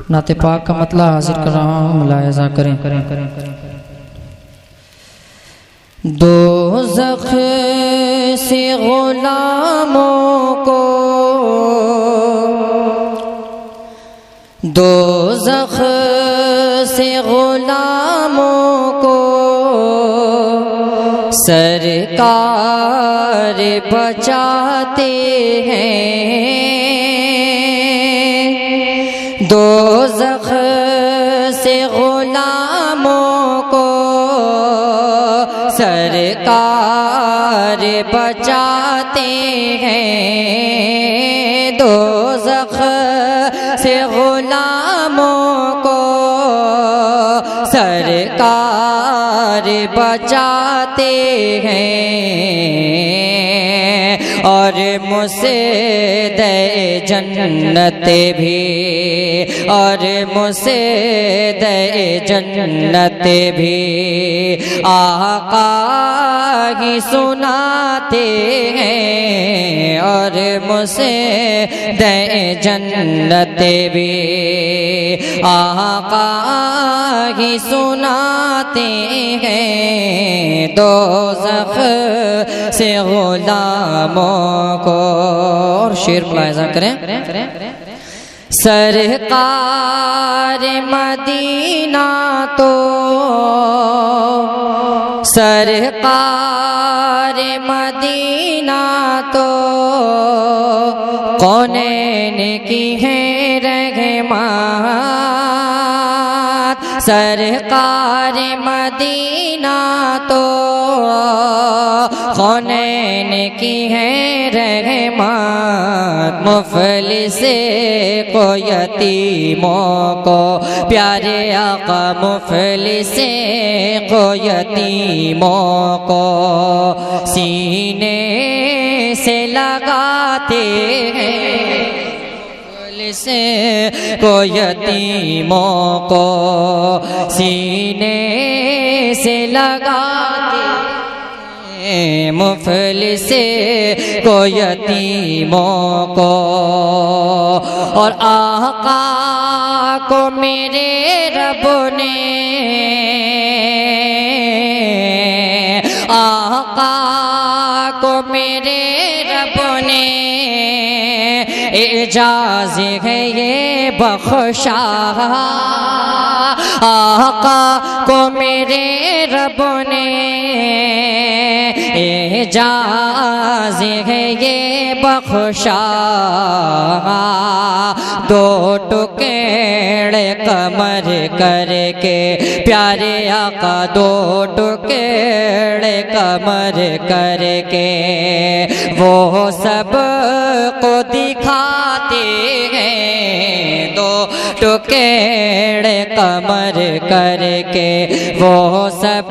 नाते पाक का मतला हाजिर कर रहा हूँ, मुलाहिज़ा करें। दोज़ख से गुलामों को, दोज़ख से गुलामों को सरकार बचाते हैं। दोज़ख से गुलामों को सरकार बचाते हैं। दोज़ख से गुलामों को सरकार बचाते हैं। और मुझसे दे जन्नत भी, और मुझसे दे जन्नत भी आका ही सुनाते हैं। और मुझसे दे जन्नत भी आका ही सुनाते हैं। दोज़ख से गुलामों को, और शेर मुलाहिज़ा करें। सरकार मदीना तो, सरकार मदीना तो कौनैन की है रहमत। सरकार मदीना तो कौनैन की है रहमत। मुफलिस को यतीमों को प्यारे आका, मुफलिस को यतीमों को सीने से लगाते हैं। मुफलिस को यतीमों को सीने से लगाते हैं। मुफलिस को यतीमों को, और आका को मेरे रब ने, आका को मेरे रब ने एजाज़ है ये बख्शा। आका को मेरे रब ने एजाज़ है ये बख्शा। दो टुकड़े कमर करके प्यारे आका, दो टुकड़े कमर करके वो सब को दिखाते हैं। दो टुकड़े कमर करके वो सब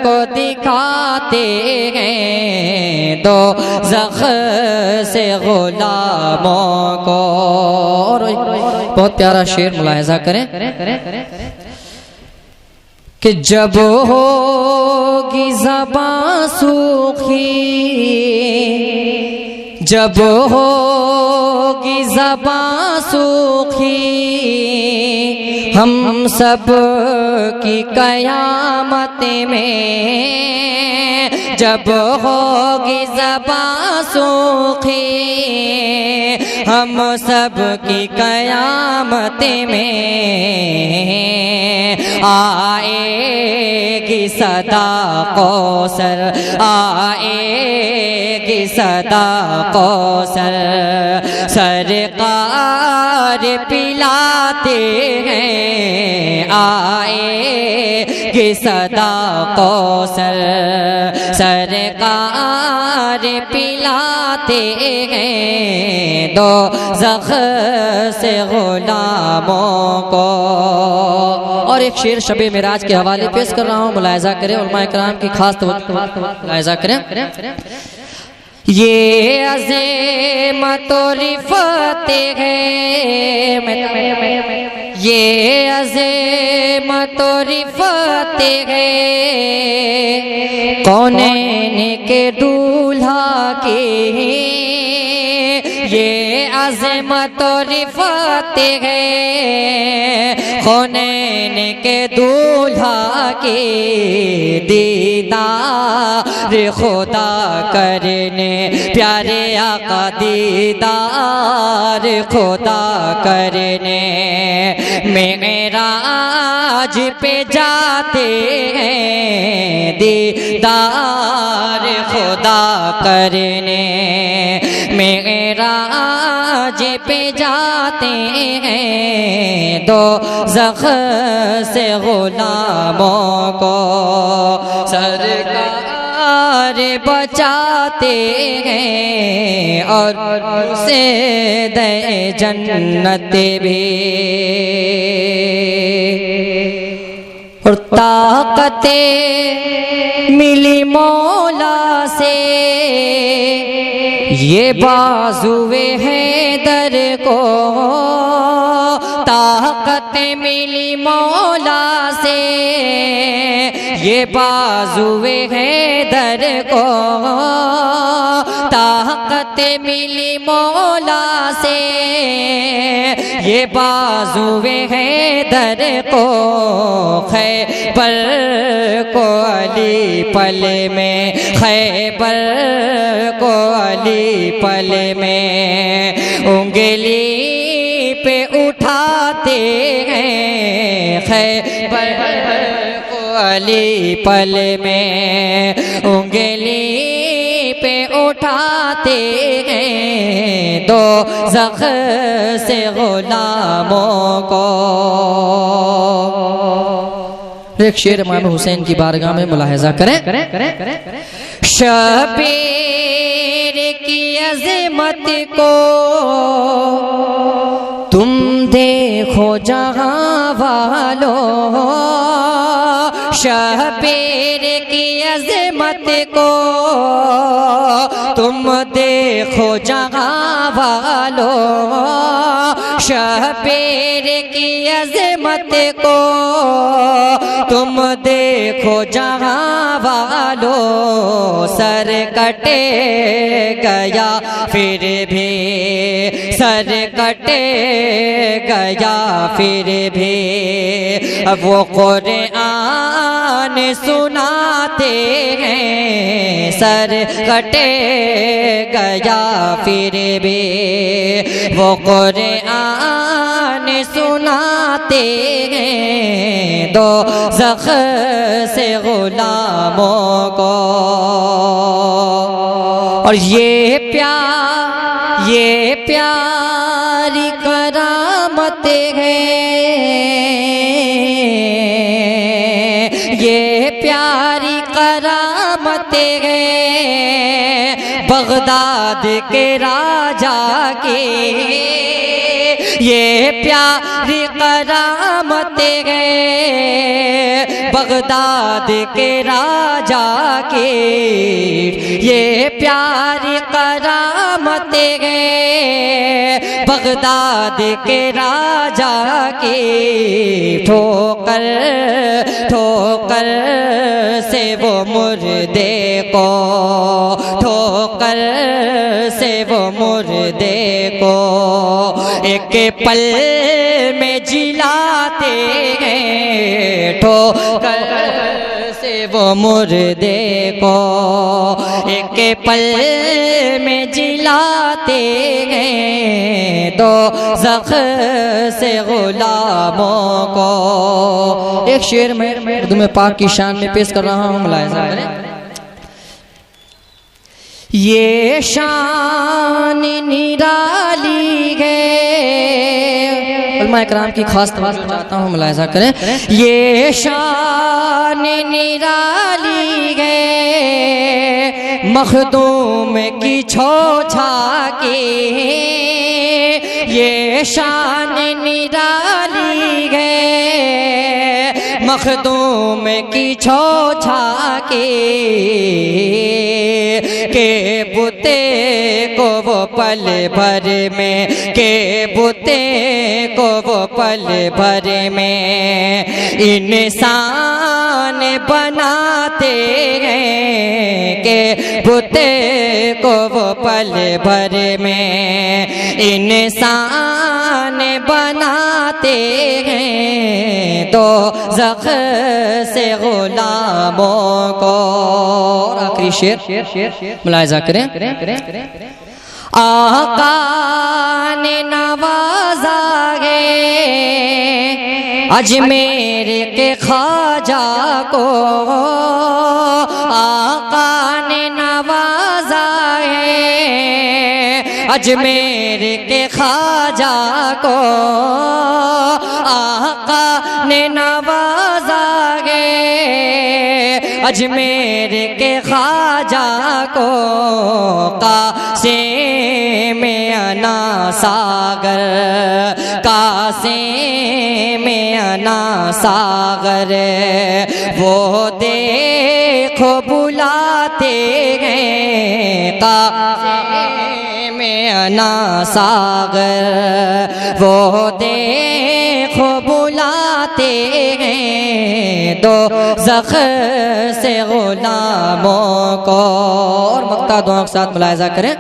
को दिखाते हैं। दोज़ख से गुलामों को, और बहुत प्यारा शेर मुलाहिज़ा करें कि जब होगी ज़बां सूखी, जब होगी ज़बां सूखी हम सब की कयामत में। जब होगी ज़बां सूखी हम सब की कयामत में आएगी सदा कौसर, आएगी सदा कौसर। सरकार पिलाते हैं आएगी सदा कौसर। सरकार पिलाते हैं दोज़ख से गुलामों को। और एक शेर शबे मिराज के हवाले पेश कर रहा हूँ, मुलाहिज़ा करें, उलमा इकराम की खास तवज्जो मुलाहिज़ा करें। ये अज़ीमत और रिफ़त है, ये अज़ीमत और रिफ़त है कौनैन के दूल्हा की। ये अज़मत और रिफ़त है, खुनैन के दूल्हा के दीदार खुदा करने, प्यारे आका दीदार खुदा करने मेराज पे जाते हैं, दीदार खुदा करने मेराज पे जाते हैं, दो ज़ख से गुलामों को सरकार बचाते हैं, और उसे दे जन्नत भी। और ताकते मिली मौला से, ये बाजुए हैदर को ताकत मिली मौला से, ये बाजुए हैदर को ताकत मिली मौला से, ये बाजुए हैदर को खैबर को अली पल में, खैबर को अली पल में उंगली पे उठाते हैं, खैबर को अली पल में उंगली पे उठाते हैं, दो ज़ख से गुलामों को। एक शेर इमाम हुसैन की बारगाह में मुलाहिज़ा करें। शबीर की अज़मत को तुम देखो जहां वालों, शबीर की अज़मत को तुम देखो जहां वालों, शबीर की अज़मत को तुम देखो जहां वालों, सर कटे गया फिर भी, सर कटे गया फिर भी, अब वो कुरान सुनाते हैं, सर कटे गया फिर भी, वो कुरान सुनाते हैं, दो ज़ख से गुलामों को। और ये प्यारी करामत है, ये प्यारी करामत है बगदाद के राजा की, ये प्यारी करामत है बगदाद के राजा की, ये प्यारी करामत है बगदाद के राजा की। ठोकर ठोकर से वो मुर्दे को, ठोकर से वो मुर्दे को एक पल में जिलाते हैं, ठोकर से वो मुर्दे को एक पल में जिलाते हैं, दो ज़ख से गुलामों को। एक शेर में उर्दू में पाक की शान में पेश कर रहा हूँ, मुलाहिज़ा करें। ये शान निराली है, उलमा इकराम की खास तवज्जो चाहता हूँ, मुलाहिज़ा करें। ये शान निराली है मखदूम की छोछा की, ये शान निराली है मखदूम की छोछा की, के बुते को वो पल भर में, के बुते को वो पल भर में इंसान बनाते हैं, के बुते को वो पल भर में इंसान बनाते हैं दोज़ख से गुलामों को। आखिरी शेर मुलाहिज़ा करें। आका ने नवाजा है अजमेर के ख्वाजा को, आका ने नवाजा है अजमेर के ख्वाजा को, आका ने नवाजा है अजमेर के ख्वाजा को। कासे में अना सागर, कासे में अना सागर, वो देखो बुलाते हैं। कासे में अना सागर, वो देखो बुलाते हैं दोज़ख से गुलामों को। और मक्ता दोनों के साथ मुलाहिज़ा करें।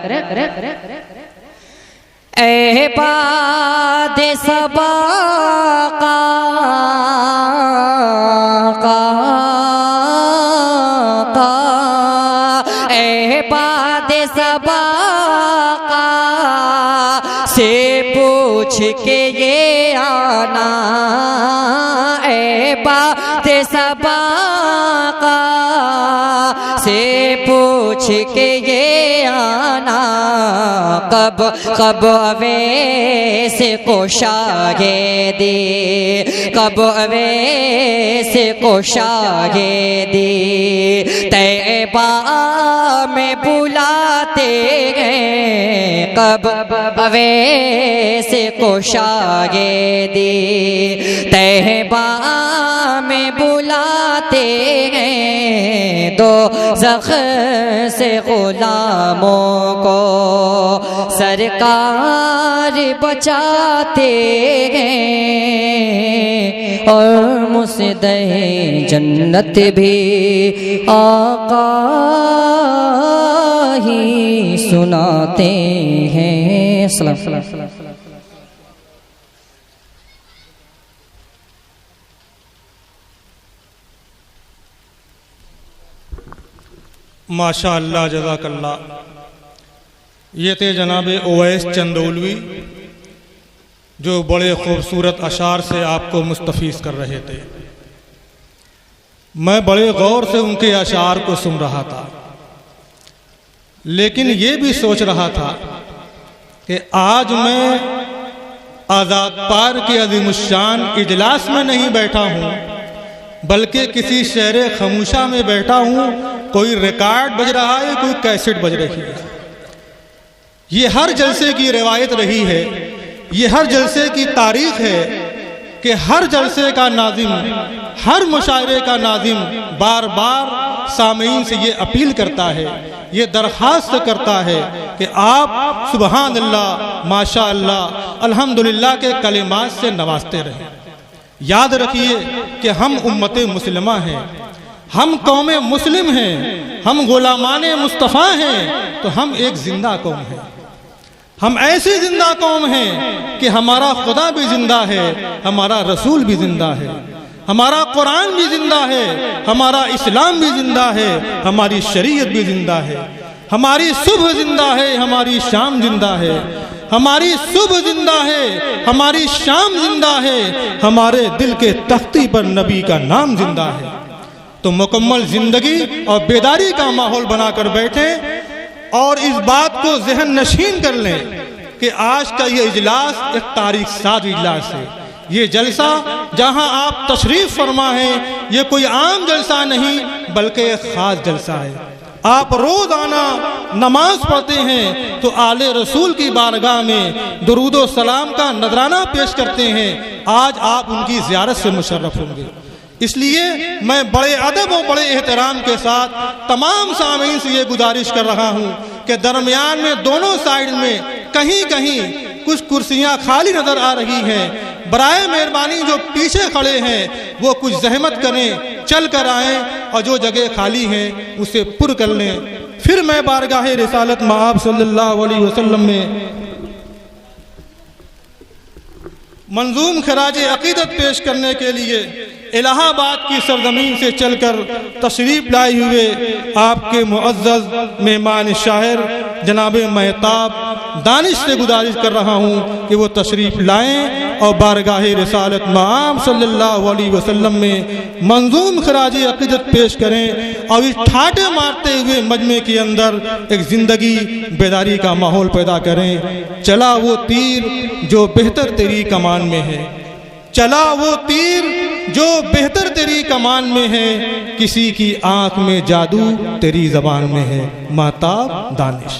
ऐ बाद सबा का ऐ बाद सबा का से पूछ के ये आना, ऐ बात सबा का से पूछ के ये आना। कब कब अवैसे को शाहिदी, कब अवैसे को शाहिदी तैबा में बुलाते हैं। कब अवैसे को शाहिदी तैबा में बुलाते हैं दोज़ख से गुलामों को। सरकार बचाते हैं और मुसदे जन्नत भी आका ही सुनाते हैं। सलाम। माशा अल्लाह जज़ाकल्लाह। ये थे जनाब ओवैस चंदौलवी जो बड़े खूबसूरत अशार से आपको मुस्तफ़ीज़ कर रहे थे। मैं बड़े गौर से उनके अशार को सुन रहा था, लेकिन ये भी सोच रहा था कि आज मैं आज़ाद पार के अज़ीमुश्शान इजलास में नहीं बैठा हूँ, बल्कि किसी शहर खमूशा में बैठा हूँ। कोई रिकॉर्ड बज रहा है, कोई कैसेट बज रही है। ये हर जलसे की रिवायत रही है, ये हर जलसे की तारीख है कि हर जलसे का नाज़िम, हर मुशायरे का नाज़िम बार बार सामीन से ये अपील करता है, ये दरख्वास्त करता है कि आप सुबहान अल्लाह, माशा अल्लाह, अल्हम्दुलिल्लाह के कलिमात से नवाजते रहें। याद रखिए कि हम उम्मते मुस्लिमा हैं, हम कौम मुस्लिम हैं, हम गुलामाने मुस्तफ़ा हैं, तो हम एक जिंदा कौम हैं। हम ऐसी जिंदा कौम हैं कि हमारा खुदा भी जिंदा है, हमारा रसूल भी जिंदा है, हमारा कुरान भी जिंदा है, हमारा इस्लाम भी जिंदा है, हमारी शरीयत भी जिंदा है, हमारी सुबह जिंदा है, हमारी शाम जिंदा है, हमारी सुबह जिंदा है, हमारी शाम जिंदा है, हमारे दिल के तख्ती पर नबी का नाम जिंदा है। तो मुकम्मल जिंदगी और बेदारी का माहौल बनाकर बैठे और इस बात को जहन नशीन कर लें कि आज का ये इजलास एक तारीख साज इजलास है। ये जलसा जहां आप तशरीफ फरमा है, ये कोई आम जलसा नहीं बल्कि एक खास जलसा है। आप रोजाना नमाज पढ़ते हैं तो आले रसूल की बारगाह में दुरूदो सलाम का नजराना पेश करते हैं। आज आप उनकी ज़ियारत से मुशर्रफ होंगे। इसलिए मैं बड़े अदब और बड़े एहतराम के साथ तमाम सामीन से ये गुजारिश कर रहा हूँ कि दरमियान में दोनों साइड में कहीं कहीं कुछ कुर्सियाँ खाली नजर आ रही हैं। बराए मेहरबानी जो पीछे खड़े हैं वो कुछ जहमत करें, चल कर आएँ और जो जगह खाली हैं उसे पुर कर लें। फिर मैं बारगाह रिसालत माआब सल्लल्लाहु अलैहि वसल्लम में मंजूम खराज अकीदत पेश करने के लिए इलाहाबाद की सरजमीन से चलकर तशरीफ़ लाए हुए आपके मुअज़्ज़ज़ मेहमान शायर जनाब महताब दानिश से गुजारिश कर रहा हूँ कि वो तशरीफ़ लाएँ और बारगाह रिसालत मआम सल्लल्लाहु अलैहि वसल्लम में मंजूम खराज अकीदत पेश करें और इस ठाटे मारते हुए मजमे के अंदर एक ज़िंदगी बेदारी का माहौल पैदा करें। चला वो तीर जो बेहतर तेरी कमान में है, चला वो तीर जो बेहतर तेरी कमान में है, किसी की आंख में जादू तेरी जबान में है। महताब दानिश।